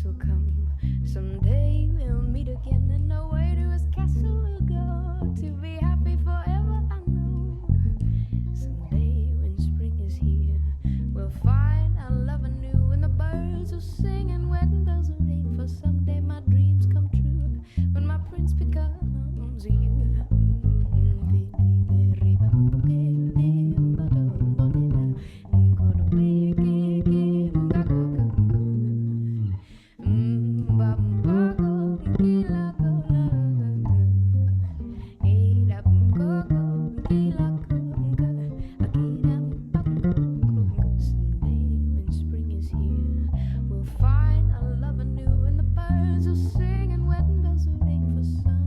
will come. Someday we'll meet again, and away to his castle we'll go to be happy forever. I know. Someday when spring is here, we'll find our love anew, and the birds will sing and wedding bells will ring. For someday my dreams come true when my prince becomes you. We'll find our love anew, and the birds will sing and wedding bells will ring. For some